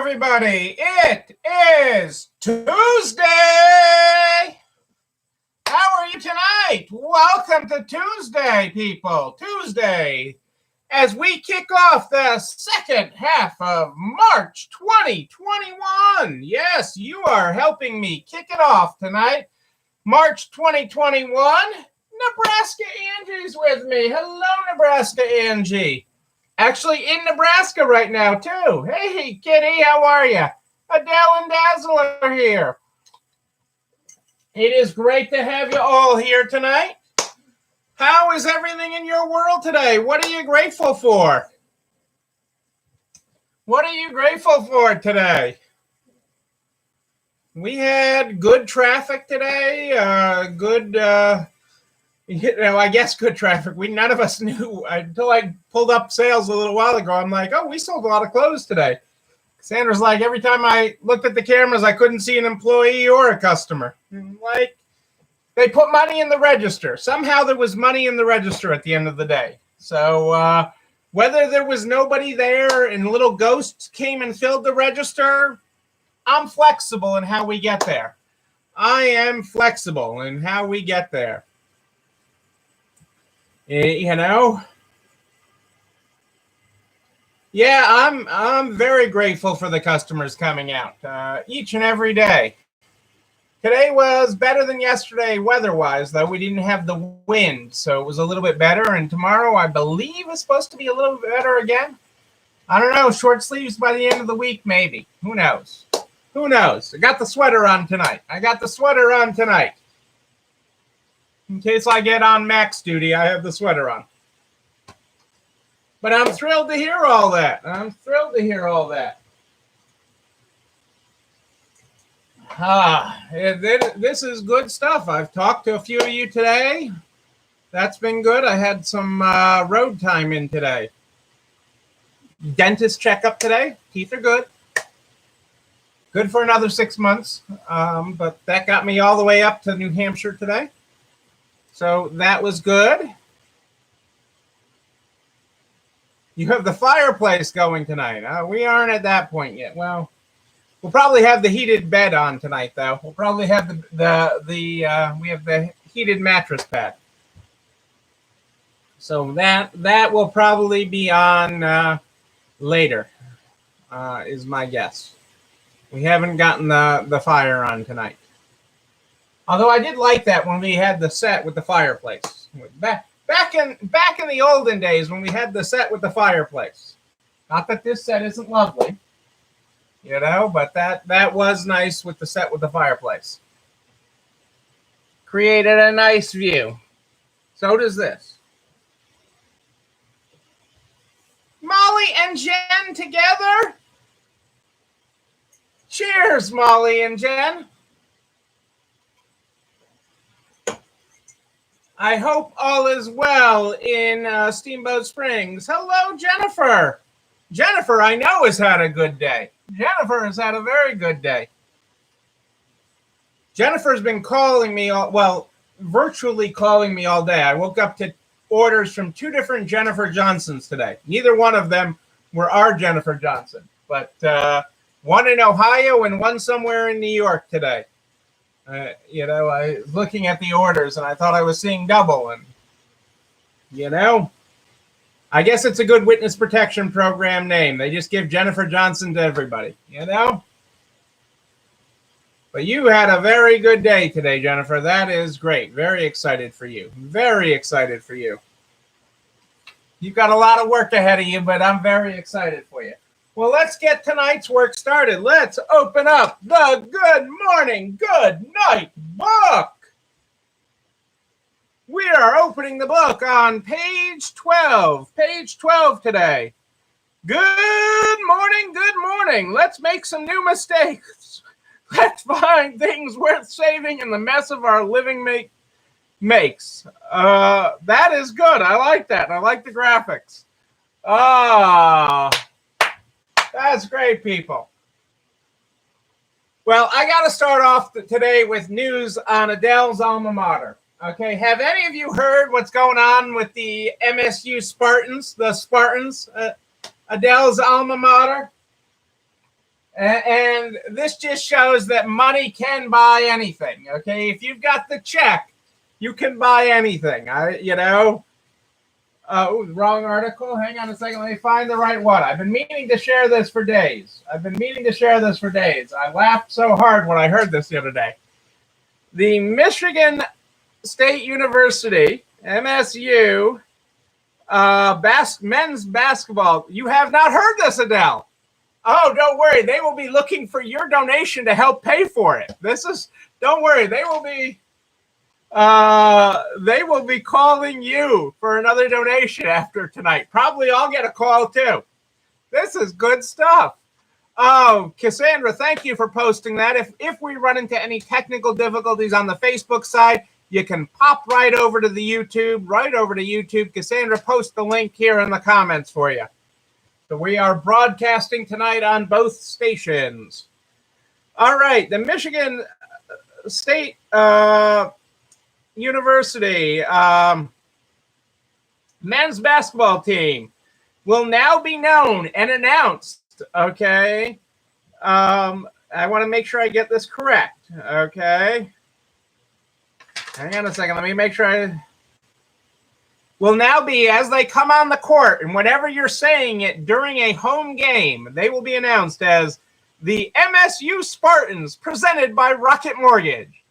everybody. It is Tuesday. How are you tonight? Welcome to Tuesday, people. Tuesday, as we kick off the second half of March 2021. Yes, you are helping me kick it off tonight. March 2021. Nebraska Angie's with me. Hello, Nebraska Angie. Actually in Nebraska right now, too. Hey, Kitty, how are you? Adele and Dazzle are here. It is great to have you all here tonight. How is everything in your world today? What are you grateful for? What are you grateful for today? We had good traffic today, I guess good traffic. None of us knew until I pulled up sales a little while ago. I'm like, oh, we sold a lot of clothes today. Sandra's like, every time I looked at the cameras, I couldn't see an employee or a customer. Like, they put money in the register. Somehow there was money in the register at the end of the day. So whether there was nobody there and little ghosts came and filled the register, I'm flexible in how we get there. I am flexible in how we get there. Yeah, I'm very grateful for the customers coming out each and every day. Today was better than yesterday weather-wise, though. We didn't have the wind, so it was a little bit better. And tomorrow, I believe, is supposed to be a little bit better again. I don't know. Short sleeves by the end of the week, maybe. Who knows? Who knows? I got the sweater on tonight. In case I get on max duty, I have the sweater on. But I'm thrilled to hear all that. This is good stuff. I've talked to a few of you today. That's been good. I had some road time in today. Dentist checkup today. Teeth are good. Good for another 6 months. But that got me all the way up to New Hampshire today. So that was good. You have the fireplace going tonight. We aren't at that point yet. Well, we'll probably have the heated bed on tonight, though. We'll probably have we have the heated mattress pad. So that will probably be on later, is my guess. We haven't gotten the fire on tonight. Although I did like that when we had the set with the fireplace. Back in the olden days when we had the set with the fireplace. Not that this set isn't lovely, but that was nice with the set with the fireplace. Created a nice view. So does this. Molly and Jen together. Cheers, Molly and Jen. I hope all is well in Steamboat Springs. Hello, Jennifer. Jennifer, I know, has had a good day. Jennifer has had a very good day. Jennifer's been calling me, virtually calling me all day. I woke up to orders from 2 different Jennifer Johnsons today. Neither one of them were our Jennifer Johnson, but one in Ohio and one somewhere in New York today. I was looking at the orders and I thought I was seeing double. And, I guess it's a good witness protection program name. They just give Jennifer Johnson to everybody, But you had a very good day today, Jennifer. That is great. Very excited for you. Very excited for you. You've got a lot of work ahead of you, but I'm very excited for you. Well, let's get tonight's work started. Let's open up the Good Morning, Good Night book. We are opening the book on page 12. Page 12 today. Good morning. Let's make some new mistakes. Let's find things worth saving in the mess of our living makes. That is good. I like that. I like the graphics. That's great, people. Well, I got to start off today with news on Adele's alma mater. Okay, have any of you heard what's going on with the MSU Spartans, Adele's alma mater? And this just shows that money can buy anything. Okay, if you've got the check, you can buy anything. Wrong article. Hang on a second. Let me find the right one. I've been meaning to share this for days. I laughed so hard when I heard this the other day. The Michigan State University, MSU, men's basketball. You have not heard this, Adele. Oh, don't worry. They will be looking for your donation to help pay for it. Don't worry. They will be calling you for another donation after tonight. Probably I'll get a call too. This is good stuff. Oh, Cassandra, thank you for posting that. If we run into any technical difficulties on the Facebook side, you can pop right over to YouTube. Cassandra, post the link here in the comments for you. So we are broadcasting tonight on both stations. All right, the Michigan State University men's basketball team will now be known and announced. Okay, I want to make sure I get this correct. Okay, hang on a second. Let me make sure will now be, as they come on the court, and whenever you're saying it during a home game, they will be announced as the MSU Spartans, presented by Rocket Mortgage.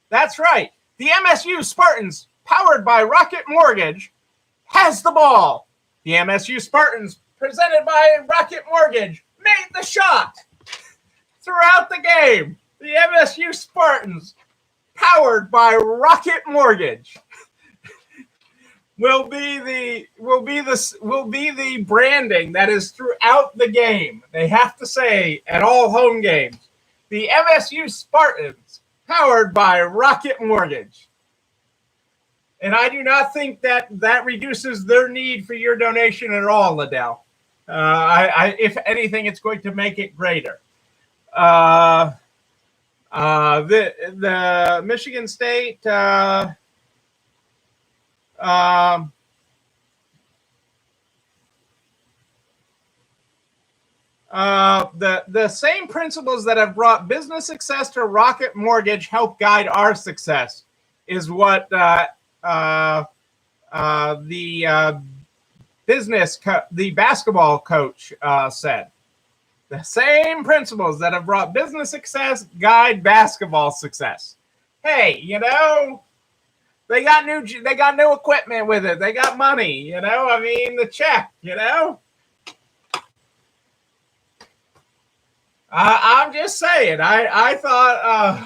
That's right. The MSU Spartans, powered by Rocket Mortgage, has the ball. The MSU Spartans, presented by Rocket Mortgage, made the shot throughout the game. The MSU Spartans, powered by Rocket Mortgage, will be the branding that is throughout the game. They have to say at all home games, the MSU Spartans, powered by Rocket Mortgage. And I do not think that reduces their need for your donation at all, Liddell. If anything, it's going to make it greater. The Michigan State the same principles that have brought business success to Rocket Mortgage help guide our success, is what the basketball coach said. The same principles that have brought business success guide basketball success. Hey, they got new equipment with it. They got money, the check, I'm just saying. I thought,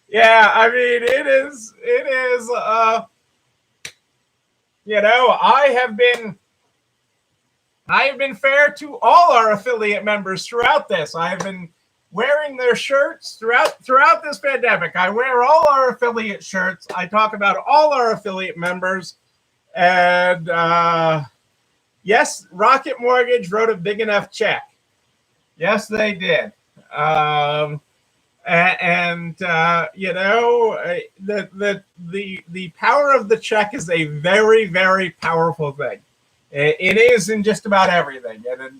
yeah. I mean, it is. I have been fair to all our affiliate members throughout this. I have been wearing their shirts throughout this pandemic. I wear all our affiliate shirts. I talk about all our affiliate members, and yes, Rocket Mortgage wrote a big enough check. Yes, they did. The power of the check is a very, very powerful thing. It is in just about everything. And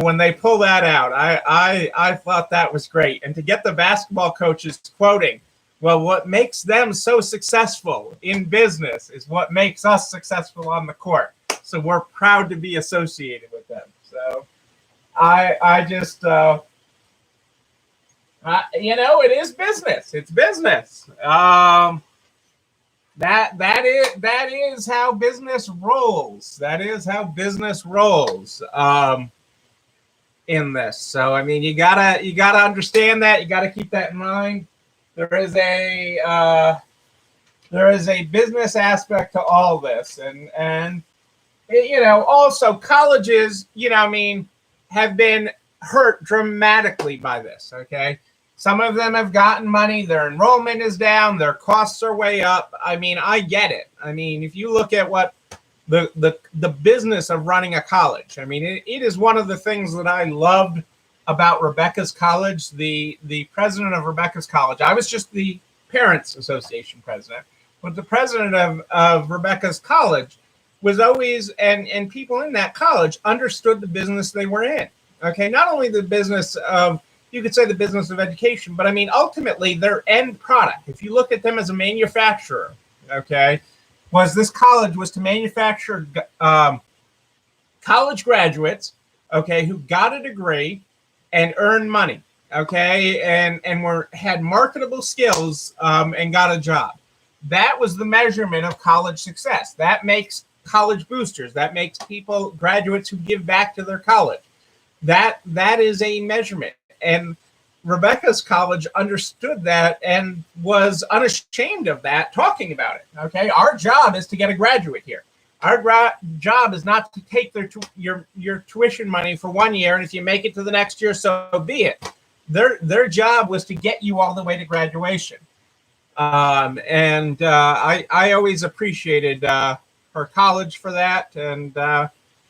when they pull that out, I thought that was great. And to get the basketball coaches quoting, well, what makes them so successful in business is what makes us successful on the court. So we're proud to be associated with them. So I just, it is business. It's business. That is how business rolls. That is how business rolls in this. So I mean, you gotta understand that. You gotta keep that in mind. There is a business aspect to all this, and also colleges, have been hurt dramatically by this. Okay. Some of them have gotten money. Their enrollment is down. Their costs are way up. I mean, I get it. I mean, if you look at what the business of running a college, I mean, it is one of the things that I loved about Rebecca's College, the president of Rebecca's College. I was just the Parents Association president, but the president of Rebecca's College was always, and people in that college understood the business they were in. Okay, not only the business of, you could say the business of education, but I mean, ultimately their end product, if you look at them as a manufacturer, okay, was this college was to manufacture college graduates, okay, who got a degree and earned money, okay, and had marketable skills and got a job. That was the measurement of college success. That makes college boosters. That makes people, graduates who give back to their college. That is a measurement. And Rebecca's college understood that and was unashamed of that, talking about it. Okay, our job is to get a graduate here. Our job is not to take your tuition money for 1 year, and if you make it to the next year, so be it. Their job was to get you all the way to graduation. I always appreciated her college for that, and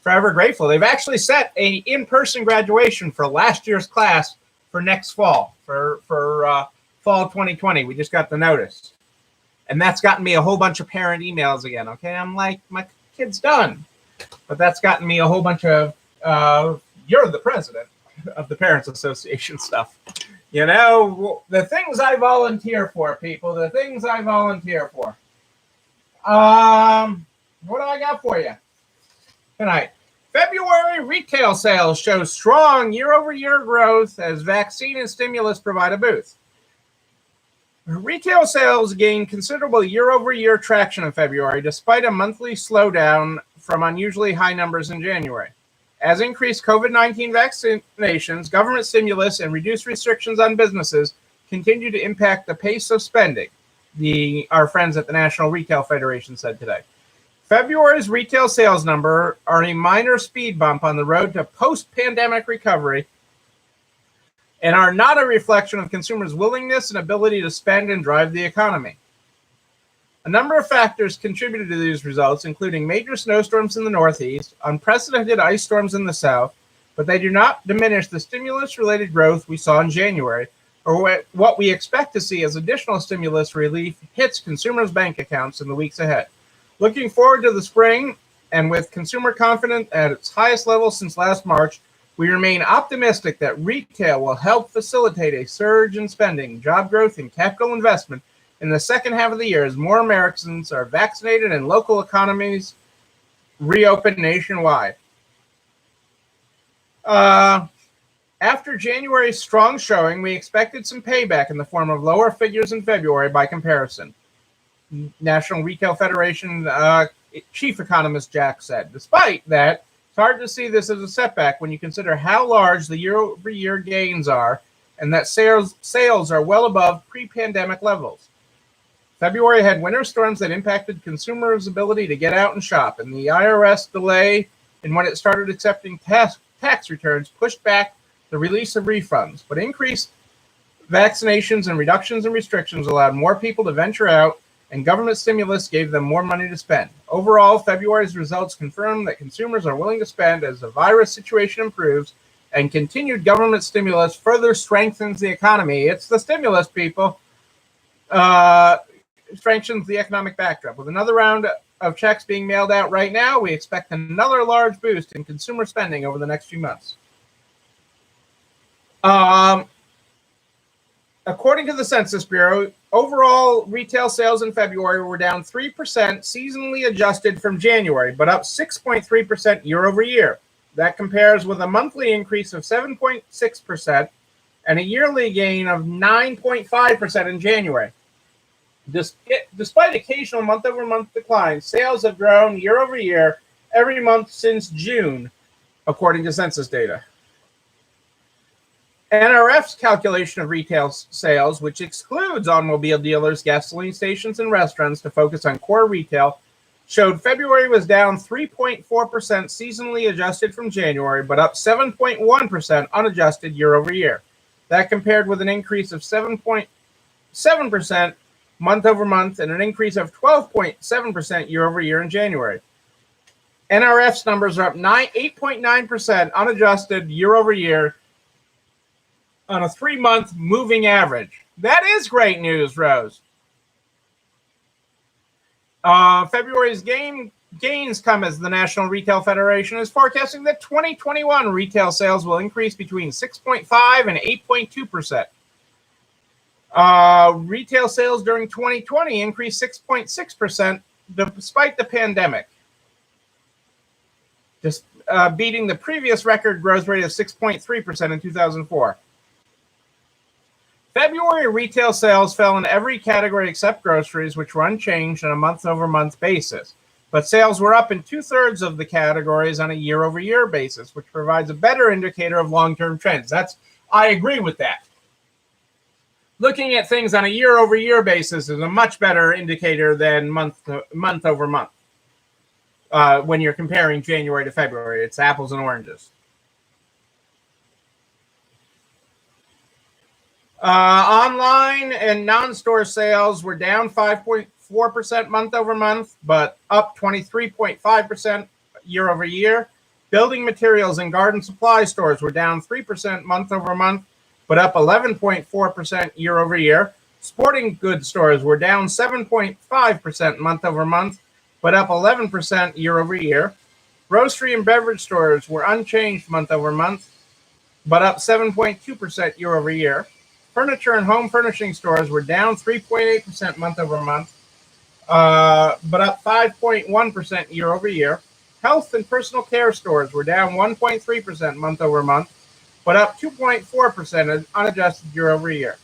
forever grateful. They've actually set a in-person graduation for last year's class for next fall, for fall 2020. We just got the notice, and that's gotten me a whole bunch of parent emails again. Okay, I'm like, my kid's done, but that's gotten me a whole bunch of you're the president of the Parents Association stuff. You know, the things I volunteer for, people, the things I volunteer for. What do I got for you tonight? February retail sales show strong year-over-year growth as vaccine and stimulus provide a boost. Retail sales gained considerable year-over-year traction in February, despite a monthly slowdown from unusually high numbers in January. As increased COVID-19 vaccinations, government stimulus, and reduced restrictions on businesses continue to impact the pace of spending, our friends at the National Retail Federation said today. February's retail sales number are a minor speed bump on the road to post-pandemic recovery and are not a reflection of consumers' willingness and ability to spend and drive the economy. A number of factors contributed to these results, including major snowstorms in the Northeast, unprecedented ice storms in the South, but they do not diminish the stimulus-related growth we saw in January, or what we expect to see as additional stimulus relief hits consumers' bank accounts in the weeks ahead. Looking forward to the spring, and with consumer confidence at its highest level since last March, we remain optimistic that retail will help facilitate a surge in spending, job growth, and capital investment in the second half of the year as more Americans are vaccinated and local economies reopen nationwide. After January's strong showing, we expected some payback in the form of lower figures in February by comparison, National Retail Federation chief economist Jack said. Despite that, it's hard to see this as a setback when you consider how large the year-over-year gains are and that sales are well above pre-pandemic levels. February had winter storms that impacted consumers' ability to get out and shop, and the IRS delay in when it started accepting tax returns pushed back the release of refunds, but increased vaccinations and reductions in restrictions allowed more people to venture out, and government stimulus gave them more money to spend. Overall, February's results confirm that consumers are willing to spend as the virus situation improves, and continued government stimulus further strengthens the economy. It's the stimulus, people. Strengthens the economic backdrop. With another round of checks being mailed out right now, we expect another large boost in consumer spending over the next few months. According to the Census Bureau, overall retail sales in February were down 3% seasonally adjusted from January, but up 6.3% year over year. That compares with a monthly increase of 7.6% and a yearly gain of 9.5% in January. Despite occasional month-over-month declines, sales have grown year over year every month since June, according to census data. NRF's calculation of retail sales, which excludes automobile dealers, gasoline stations, and restaurants to focus on core retail, showed February was down 3.4% seasonally adjusted from January, but up 7.1% unadjusted year over year. That compared with an increase of 7.7% month over month and an increase of 12.7% year over year in January. NRF's numbers are up 8.9% unadjusted year over year on a 3-month moving average. That is great news, Rose. February's gain gains come as the National Retail Federation is forecasting that 2021 retail sales will increase between 6.5 and 8.2%. Retail sales during 2020 increased 6.6% despite the pandemic, just beating the previous record growth rate of 6.3% in 2004. February retail sales fell in every category except groceries, which were unchanged on a month-over-month basis. But sales were up in 2/3 of the categories on a year-over-year basis, which provides a better indicator of long-term trends. I agree with that. Looking at things on a year-over-year basis is a much better indicator than month-over-month. When you're comparing January to February, it's apples and oranges. Online and non-store sales were down 5.4% month-over-month, but up 23.5% year-over-year. Building materials and garden supply stores were down 3% month-over-month, but up 11.4% year-over-year. Sporting goods stores were down 7.5% month-over-month, but up 11% year-over-year. Grocery and beverage stores were unchanged month-over-month, but up 7.2% year-over-year. Furniture and home furnishing stores were down 3.8% month-over-month, but up 5.1% year-over-year. Health and personal care stores were down 1.3% month-over-month, but up 2.4% unadjusted year-over-year.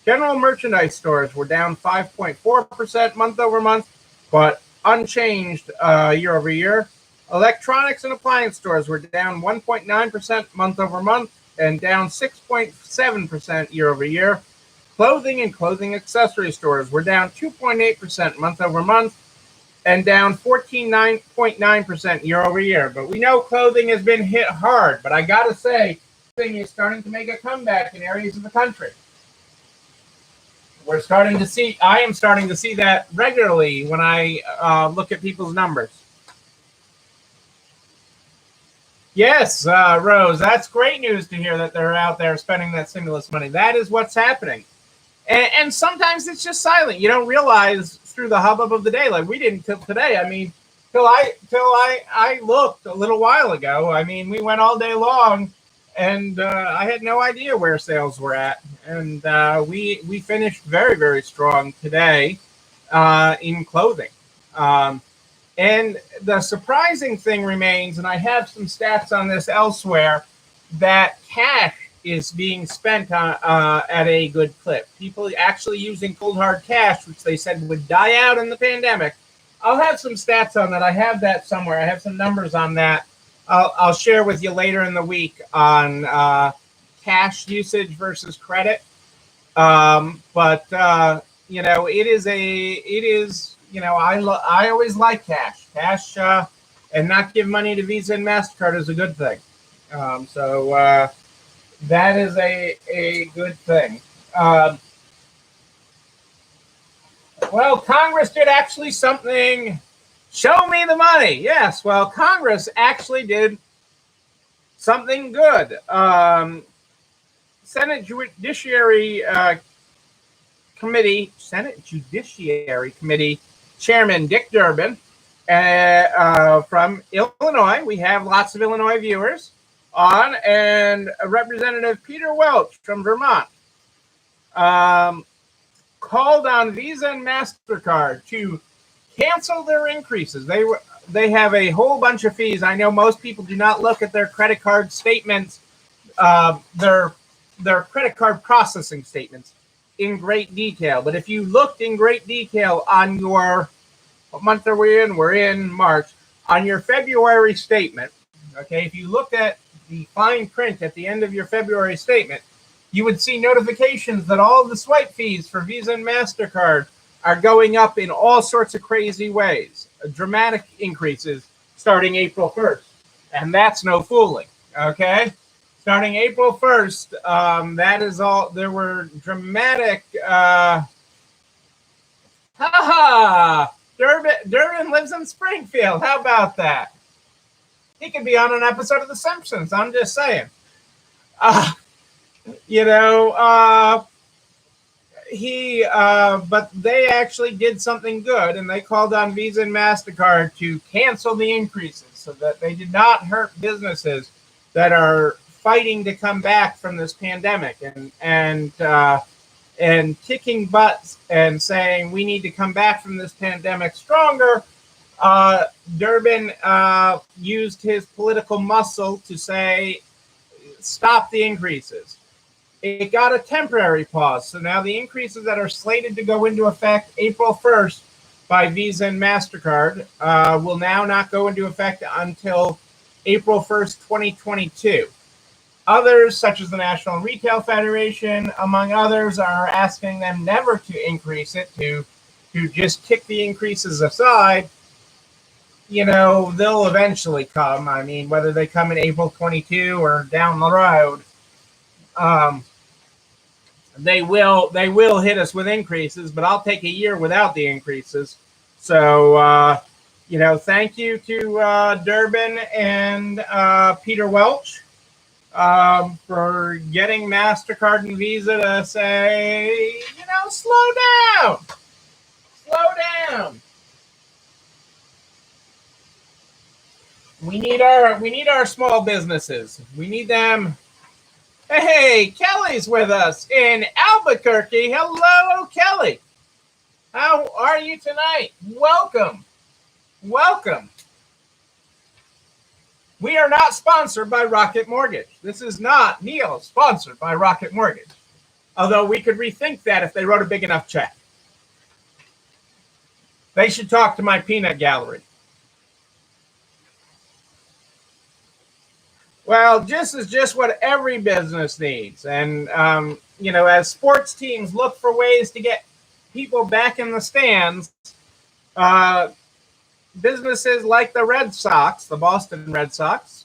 General merchandise stores were down 5.4% month-over-month, but unchanged year-over-year. Electronics and appliance stores were down 1.9% month-over-month and down 6.7% year-over-year. Clothing and clothing accessory stores were down 2.8% month-over-month and down 14.9% year-over-year. But we know clothing has been hit hard, but I gotta say, clothing is starting to make a comeback in areas of the country. I am starting to see that regularly when I look at people's numbers. Yes, Rose, that's great news to hear that they're out there spending that stimulus money. That is what's happening. And sometimes it's just silent. You don't realize through the hubbub of the day, like we didn't till today. I mean, till I looked a little while ago. I mean, we went all day long, and I had no idea where sales were at. And we finished very, very strong today in clothing. And the surprising thing remains, and I have some stats on this elsewhere, that cash is being spent at a good clip. People actually using cold hard cash, which they said would die out in the pandemic. I'll have some stats on that. I have that somewhere. I have some numbers on that. I'll share with you later in the week on cash usage versus credit. But I always like cash. Cash and not give money to Visa and Mastercard is a good thing. So that is a good thing. Well, Congress did actually something. Show me the money. Yes, well, Congress actually did something good. Senate Judiciary Committee Chairman Dick Durbin from Illinois. We have lots of Illinois viewers on, and Representative Peter Welch from Vermont called on Visa and Mastercard to cancel their increases. They have a whole bunch of fees. I know most people do not look at their credit card statements, their credit card processing statements in great detail. But if you looked in great detail on your, what month are we in? We're in March. On your February statement, okay, if you looked at the fine print at the end of your February statement, you would see notifications that all the swipe fees for Visa and MasterCard are going up in all sorts of crazy ways, dramatic increases starting April 1st. And that's no fooling, okay? Starting April 1st, that is all, there were dramatic, Durbin lives in Springfield. How about that? He could be on an episode of The Simpsons, I'm just saying. but they actually did something good, and they called on Visa and Mastercard to cancel the increases so that they did not hurt businesses that are fighting to come back from this pandemic, and kicking butts and saying we need to come back from this pandemic stronger. Durbin used his political muscle to say stop the increases. It got a temporary pause. So now the increases that are slated to go into effect April 1st by Visa and MasterCard will now not go into effect until April 1st, 2022. Others, such as the National Retail Federation, among others, are asking them never to increase it, to just kick the increases aside. You know, they'll eventually come. I mean, whether they come in April 22 or down the road, they will hit us with increases, but I'll take a year without the increases. So, thank you to Durbin and Peter Welch for getting MasterCard and Visa to say, slow down. We need our small businesses. We need them. Hey, Kelly's with us in Albuquerque. Hello, Kelly. How are you tonight? Welcome. We are not sponsored by Rocket Mortgage. This is not Neil sponsored by Rocket Mortgage. Although we could rethink that if they wrote a big enough check. They should talk to my peanut gallery. Well, this is just what every business needs. And, as sports teams look for ways to get people back in the stands, businesses like the Red Sox, the Boston Red Sox,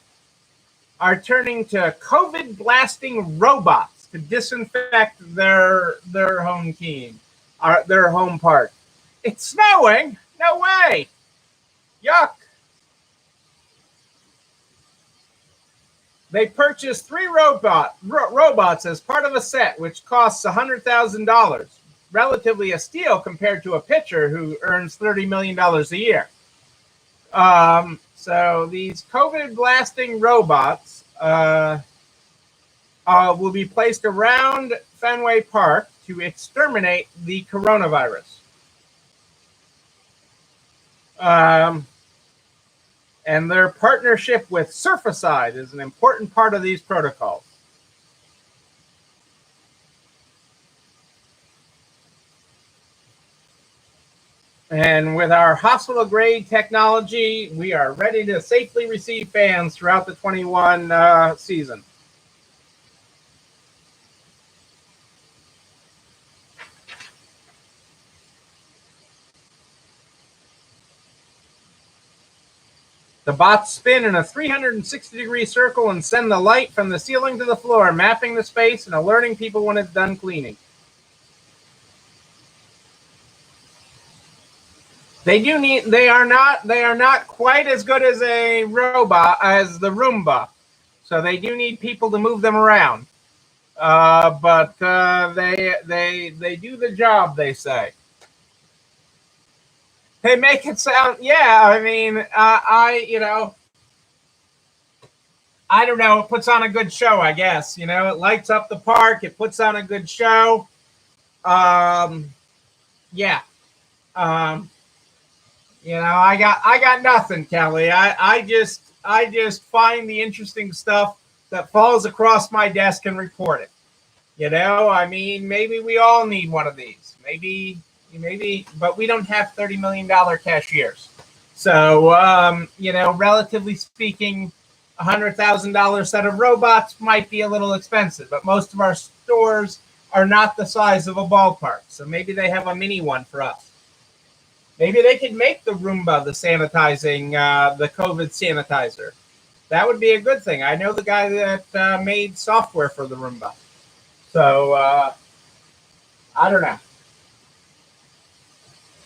are turning to COVID blasting robots to disinfect their home team, their home park. It's snowing. No way. Yuck. They purchased 3 robots as part of a set, which costs $100,000, relatively a steal compared to a pitcher who earns $30 million a year. So these COVID blasting robots will be placed around Fenway Park to exterminate the coronavirus. And their partnership with Surfacide is an important part of these protocols. And with our hospital-grade technology, we are ready to safely receive fans throughout the 21 season. The bots spin in a 360-degree circle and send the light from the ceiling to the floor, mapping the space and alerting people when it's done cleaning. They are not quite as good as a robot as the Roomba, so they do need people to move them around. But they do the job, they say. They make it sound, I mean, I don't know. It puts on a good show, I guess. It lights up the park. It puts on a good show. I got nothing, Kelly. I just find the interesting stuff that falls across my desk and report it. I mean, maybe we all need one of these. Maybe, but we don't have $30 million cashiers. So, relatively speaking, $100,000 set of robots might be a little expensive, but most of our stores are not the size of a ballpark. So maybe they have a mini one for us. Maybe they could make the Roomba, the sanitizing, the COVID sanitizer. That would be a good thing. I know the guy that made software for the Roomba. So, I don't know.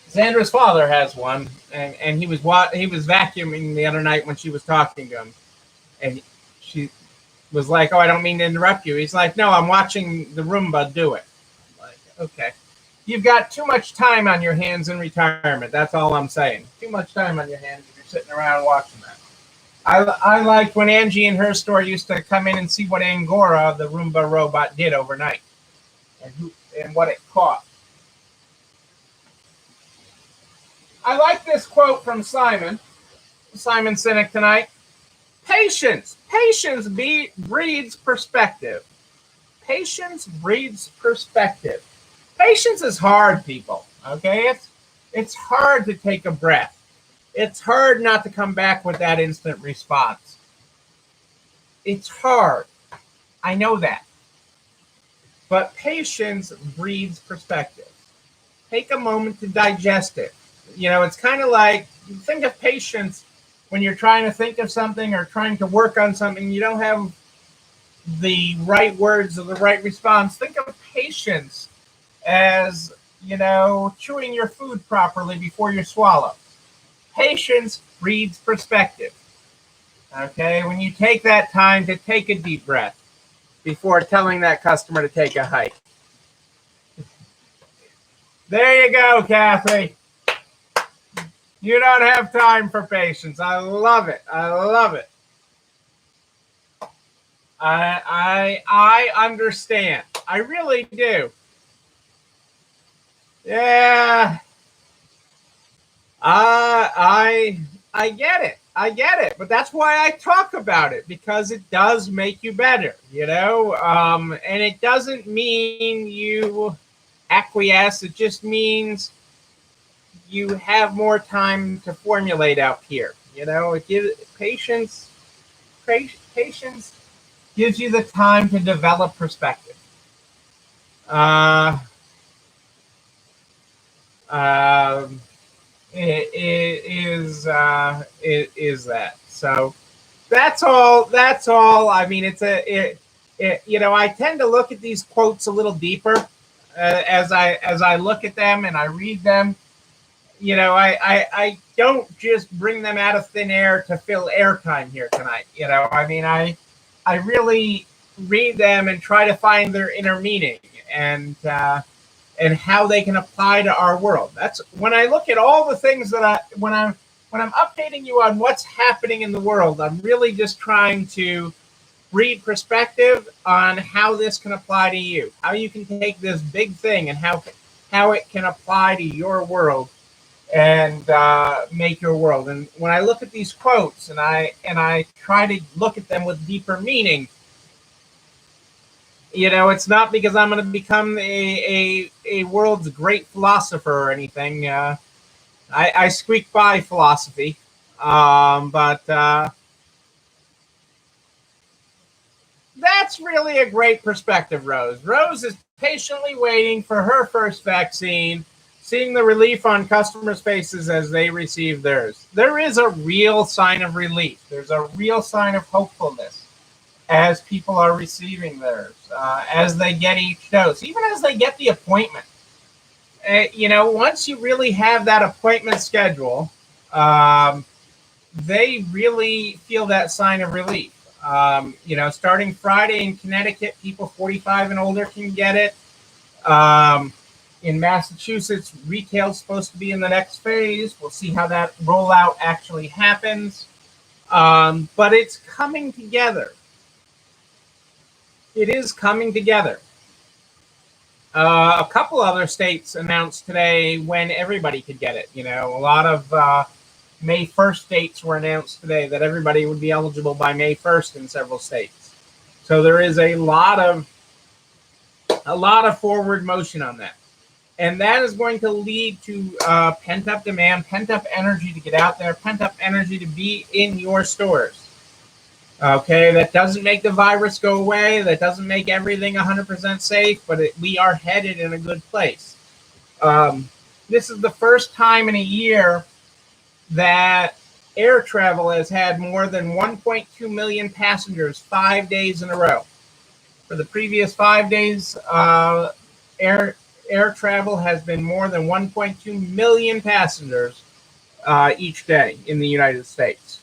Sandra's father has one, and he was vacuuming the other night when she was talking to him, and she was like, "Oh, I don't mean to interrupt you." He's like, "No, I'm watching the Roomba do it." I'm like, okay. You've got too much time on your hands in retirement. That's all I'm saying. Too much time on your hands if you're sitting around watching that. I liked when Angie in her store used to come in and see what Angora, the Roomba robot, did overnight and what it caught. I like this quote from Simon Sinek tonight. Patience breeds perspective. Patience breeds perspective. Patience is hard, people. Okay, it's hard to take a breath. It's hard not to come back with that instant response. It's hard. I know that. But patience breeds perspective. Take a moment to digest it. It's kind of like, think of patience when you're trying to think of something or trying to work on something. You don't have the right words or the right response. Think of patience as, chewing your food properly before you swallow. Patience breeds perspective. Okay, when you take that time to take a deep breath before telling that customer to take a hike. There you go, Kathy. You don't have time for patience. I love it. I love it. I understand. I really do. Yeah. I get it. I get it. But that's why I talk about it, because it does make you better, and it doesn't mean you acquiesce. It just means you have more time to formulate out here. It gives patience. Patience gives you the time to develop perspective. Uh, um, it is that. So that's all. That's all. I mean, I tend to look at these quotes a little deeper as I look at them and I read them. I don't just bring them out of thin air to fill airtime here tonight. I mean, I really read them and try to find their inner meaning and how they can apply to our world. That's when I look at all the things that when I'm updating you on what's happening in the world, I'm really just trying to breed perspective on how this can apply to you, how you can take this big thing and how it can apply to your world and make your world. And when I look at these quotes and I try to look at them with deeper meaning, it's not because I'm going to become a world's great philosopher or anything. I squeak by philosophy, but that's really a great perspective, Rose. Rose is patiently waiting for her first vaccine, seeing the relief on customers' faces as they receive theirs. There is a real sign of relief. There's a real sign of hopefulness as people are receiving theirs, as they get each dose, even as they get the appointment. Once you really have that appointment schedule, they really feel that sign of relief. Starting Friday in Connecticut, people 45 and older can get it. In Massachusetts, retail is supposed to be in the next phase. We'll see how that rollout actually happens. But it's coming together. It is coming together. A couple other states announced today when everybody could get it. A lot of May 1st dates were announced today that everybody would be eligible by May 1st in several states. So there is a lot of forward motion on that. And that is going to lead to pent-up demand, pent-up energy to get out there, pent-up energy to be in your stores. Okay, that doesn't make the virus go away. That doesn't make everything 100% safe, but we are headed in a good place. This is the first time in a year that air travel has had more than 1.2 million passengers 5 days in a row. For the previous 5 days, air travel has been more than 1.2 million passengers each day in the United States.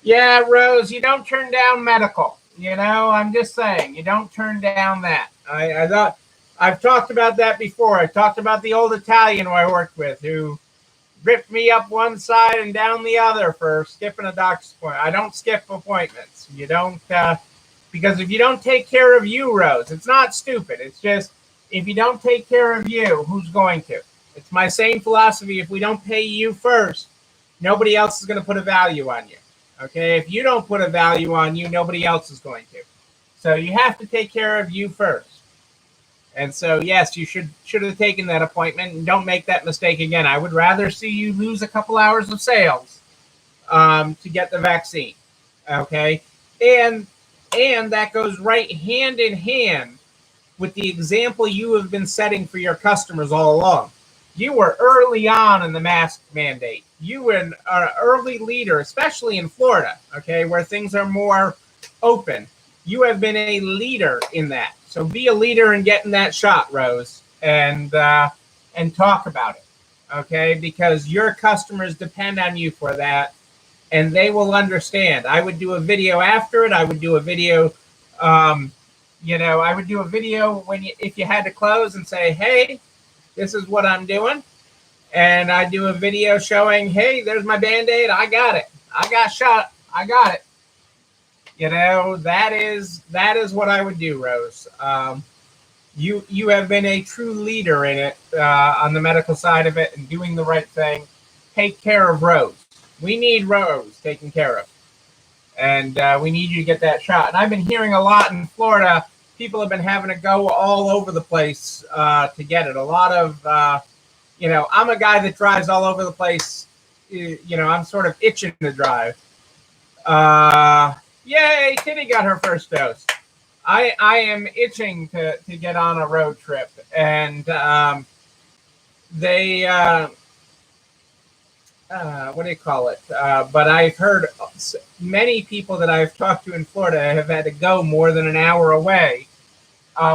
Yeah, Rose, you don't turn down medical. I'm just saying, you don't turn down that. I thought I've talked about that before. I talked about the old Italian who I worked with who ripped me up one side and down the other for skipping a doctor's appointment. I don't skip appointments. You don't, because if you don't take care of you, Rose, it's not stupid. It's just if you don't take care of you, who's going to? It's my same philosophy. If we don't pay you first, nobody else is going to put a value on you. Okay, if you don't put a value on you, nobody else is going to. So you have to take care of you first. And so, yes, you should have taken that appointment, and don't make that mistake again. I would rather see you lose a couple hours of sales to get the vaccine. Okay, and that goes right hand in hand with the example you have been setting for your customers all along. You were early on in the mask mandate. You were an early leader, especially in Florida, okay, where things are more open. You have been a leader in that. So be a leader in getting that shot, Rose, and talk about it, okay, because your customers depend on you for that, and they will understand. I would do a video after it. I would do a video, I would do a video if you had to close and say, hey, this is what I'm doing. And I do a video showing, hey, there's my Band-Aid. I got it. I got shot. I got it. That is what I would do, Rose. You have been a true leader in it on the medical side of it and doing the right thing. Take care of Rose. We need Rose taken care of. And we need you to get that shot. And I've been hearing a lot in Florida. People have been having to go all over the place to get it. A lot of, I'm a guy that drives all over the place. I'm sort of itching to drive. Yay, Kitty got her first dose. I am itching to get on a road trip. And they, what do you call it? But I've heard many people that I've talked to in Florida have had to go more than an hour away.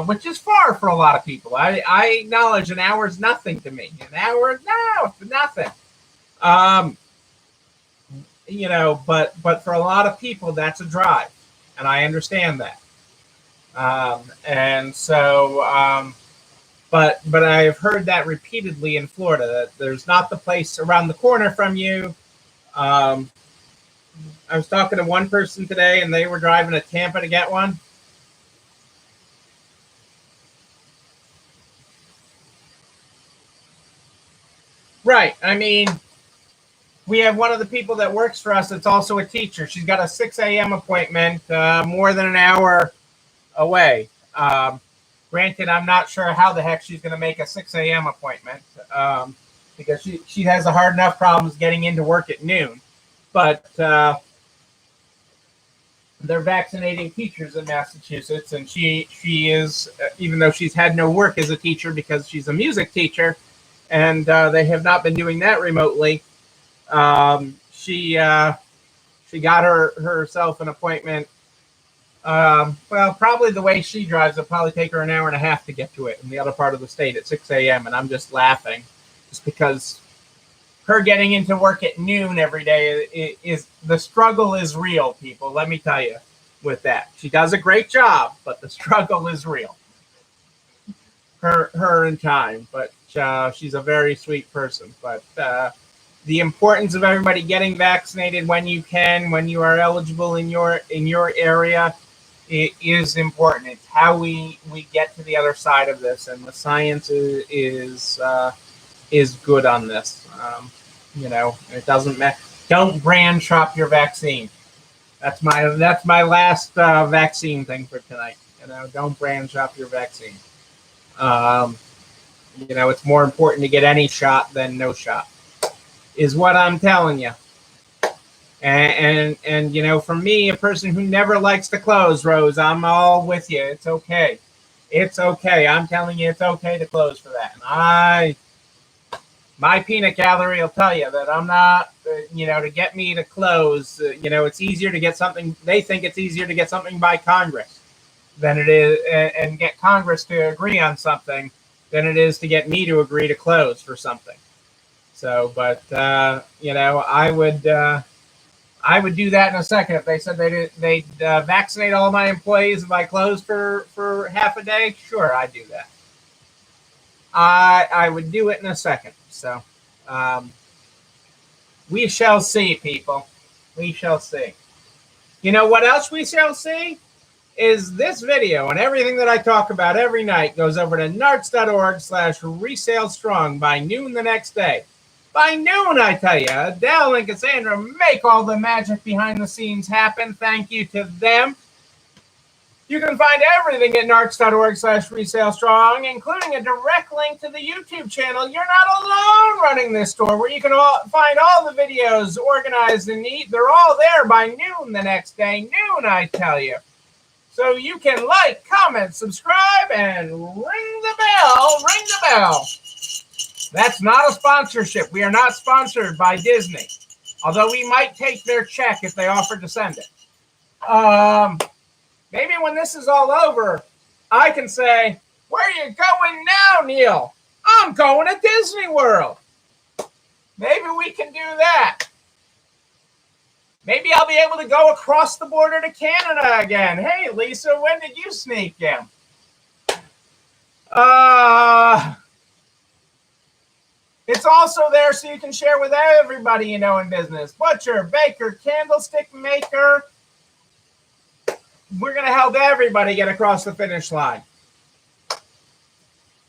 Which is far for a lot of people. I acknowledge an hour is nothing to me. An hour, no, nothing. But for a lot of people, that's a drive, and I understand that. But I've heard that repeatedly in Florida, that there's not the place around the corner from you. I was talking to one person today, and they were driving to Tampa to get one. Right. I mean, we have one of the people that works for us that's also a teacher. She's got a 6 a.m. appointment more than an hour away. Granted, I'm not sure how the heck she's going to make a 6 a.m. appointment because she has a hard enough problems getting into work at noon. But they're vaccinating teachers in Massachusetts, and she is, even though she's had no work as a teacher because she's a music teacher, and they have not been doing that remotely. She got herself an appointment. Well, probably the way she drives, it'll probably take her an hour and a half to get to it in the other part of the state at 6 a.m. And I'm just laughing, just because her getting into work at noon every day is the struggle is real, people. Let me tell you, with that, she does a great job, but the struggle is real. Her and time, but she's a very sweet person. But the importance of everybody getting vaccinated when you can, when you are eligible in your area, it is important. It's how we get to the other side of this, and the science is good on this. It doesn't matter. Don't brand shop your vaccine. That's my last vaccine thing for tonight. Don't brand shop your vaccine. It's more important to get any shot than no shot, is what I'm telling you. And for me, a person who never likes to close, Rose, I'm all with you. It's okay. It's okay. I'm telling you, it's okay to close for that. And my peanut gallery will tell you that I'm not, to get me to close, it's easier to get something. They think it's easier to get something by Congress than it is, and get Congress to agree on something than it is to get me to agree to I would do that in a second. If they said they'd vaccinate all my employees if I closed for half a day, sure, I'd do that. I would do it in a second. So we shall see, people. We shall see. You know what else we shall see? Is this video and everything that I talk about every night goes over to narts.org/resalestrong by noon the next day. By noon, I tell you, Adele and Cassandra make all the magic behind the scenes happen. Thank you to them. You can find everything at narts.org/resalestrong, including a direct link to the YouTube channel. You're not alone running this store, where you can find all the videos organized and neat. They're all there by noon the next day. Noon, I tell you. So you can like, comment, subscribe, and ring the bell. Ring the bell. That's not a sponsorship. We are not sponsored by Disney, although we might take their check if they offered to send it. Maybe when this is all over, I can say, "Where are you going now, Neil?" "I'm going to Disney World." Maybe we can do that. Maybe I'll be able to go across the border to Canada again. Hey, Lisa, when did you sneak in? It's also there so you can share with everybody you know in business. Butcher, baker, candlestick maker. We're going to help everybody get across the finish line.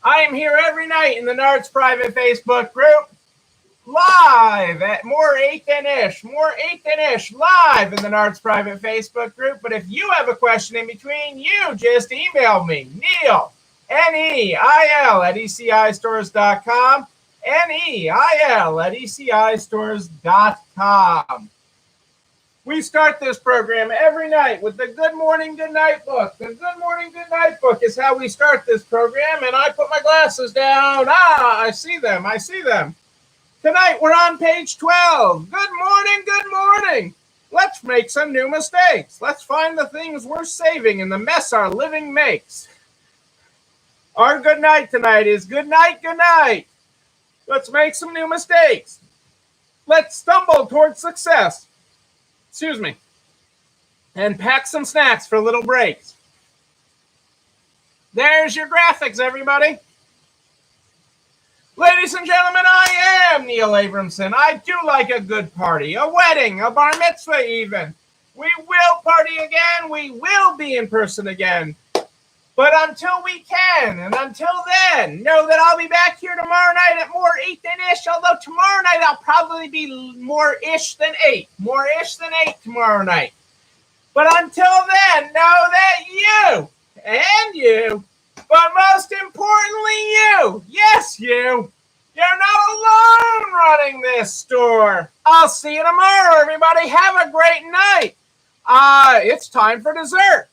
I am here every night in the Nards private Facebook group. Live at more 8 than ish live in the Nards private Facebook group. But if you have a question in between, you just email me, Neil, Neil at ECIstores.com, Neil at ECIstores.com. We start this program every night with the Good Morning, Good Night book. The Good Morning, Good Night book is how we start this program, and I put my glasses down. I see them. Tonight, we're on page 12. Good morning, good morning. Let's make some new mistakes. Let's find the things we're saving in the mess our living makes. Our good night tonight is good night, good night. Let's make some new mistakes. Let's stumble towards success. Excuse me. And pack some snacks for little breaks. There's your graphics, everybody. Ladies and gentlemen, I am Neil Abramson. I do like a good party, a wedding, a bar mitzvah even. We will party again. We will be in person again. But until we can, and until then, know that I'll be back here tomorrow night at more 8 than ish, although tomorrow night I'll probably be more ish than 8. More ish than 8 tomorrow night. But until then, know that you, and you, but most importantly you, yes you, you're not alone running this store. I'll see you tomorrow, everybody. Have a great night. It's time for dessert.